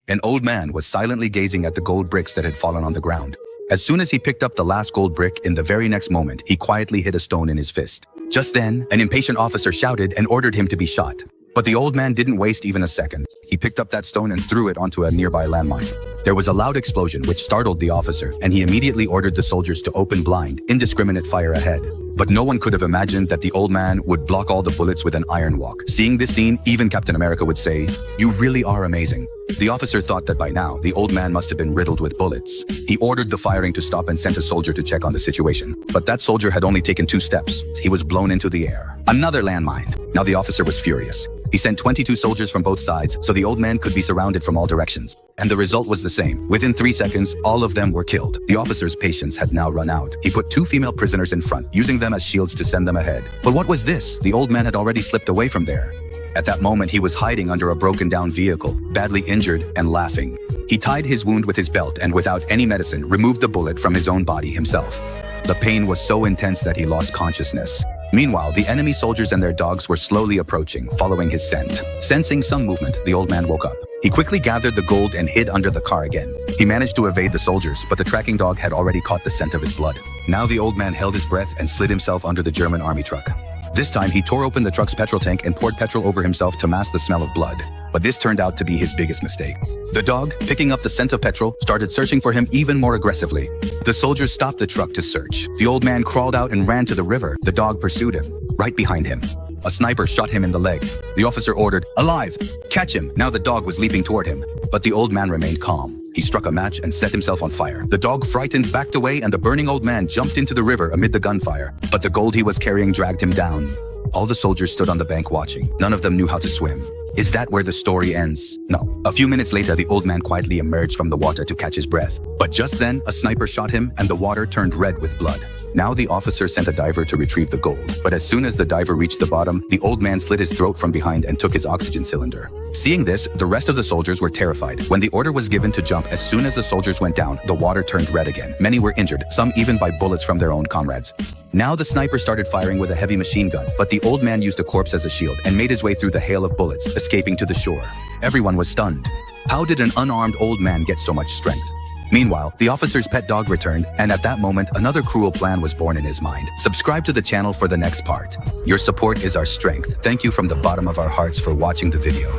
An old man was silently gazing at the gold bricks that had fallen on the ground. As soon as he picked up the last gold brick, in the very next moment, he quietly hit a stone in his fist. Just then, an impatient officer shouted and ordered him to be shot. But the old man didn't waste even a second. He picked up that stone and threw it onto a nearby landmine. There was a loud explosion which startled the officer, and he immediately ordered the soldiers to open blind, indiscriminate fire ahead. But no one could have imagined that the old man would block all the bullets with an iron walk. Seeing this scene, even Captain America would say, "You really are amazing." The officer thought that by now, the old man must have been riddled with bullets. He ordered the firing to stop and sent a soldier to check on the situation. But that soldier had only taken 2 steps. He was blown into the air. Another landmine. Now the officer was furious. He sent 22 soldiers from both sides so the old man could be surrounded from all directions. And the result was the same. Within 3 seconds, all of them were killed. The officer's patience had now run out. He put 2 female prisoners in front, using them as shields to send them ahead. But what was this? The old man had already slipped away from there. At that moment, he was hiding under a broken-down vehicle, badly injured and laughing. He tied his wound with his belt and without any medicine, removed the bullet from his own body himself. The pain was so intense that he lost consciousness. Meanwhile, the enemy soldiers and their dogs were slowly approaching, following his scent. Sensing some movement, the old man woke up. He quickly gathered the gold and hid under the car again. He managed to evade the soldiers, but the tracking dog had already caught the scent of his blood. Now the old man held his breath and slid himself under the German army truck. This time, he tore open the truck's petrol tank and poured petrol over himself to mask the smell of blood. But this turned out to be his biggest mistake. The dog, picking up the scent of petrol, started searching for him even more aggressively. The soldiers stopped the truck to search. The old man crawled out and ran to the river. The dog pursued him. Right behind him, a sniper shot him in the leg. The officer ordered, "Alive! Catch him!" Now the dog was leaping toward him. But the old man remained calm. He struck a match and set himself on fire. The dog, frightened, backed away, and the burning old man jumped into the river amid the gunfire. But the gold he was carrying dragged him down. All the soldiers stood on the bank watching. None of them knew how to swim. Is that where the story ends? No. A few minutes later, the old man quietly emerged from the water to catch his breath. But just then, a sniper shot him and the water turned red with blood. Now the officer sent a diver to retrieve the gold. But as soon as the diver reached the bottom, the old man slit his throat from behind and took his oxygen cylinder. Seeing this, the rest of the soldiers were terrified. When the order was given to jump, as soon as the soldiers went down, the water turned red again. Many were injured, some even by bullets from their own comrades. Now the sniper started firing with a heavy machine gun, but the old man used a corpse as a shield and made his way through the hail of bullets, escaping to the shore. Everyone was stunned. How did an unarmed old man get so much strength? Meanwhile, the officer's pet dog returned, and at that moment, another cruel plan was born in his mind. Subscribe to the channel for the next part. Your support is our strength. Thank you from the bottom of our hearts for watching the video.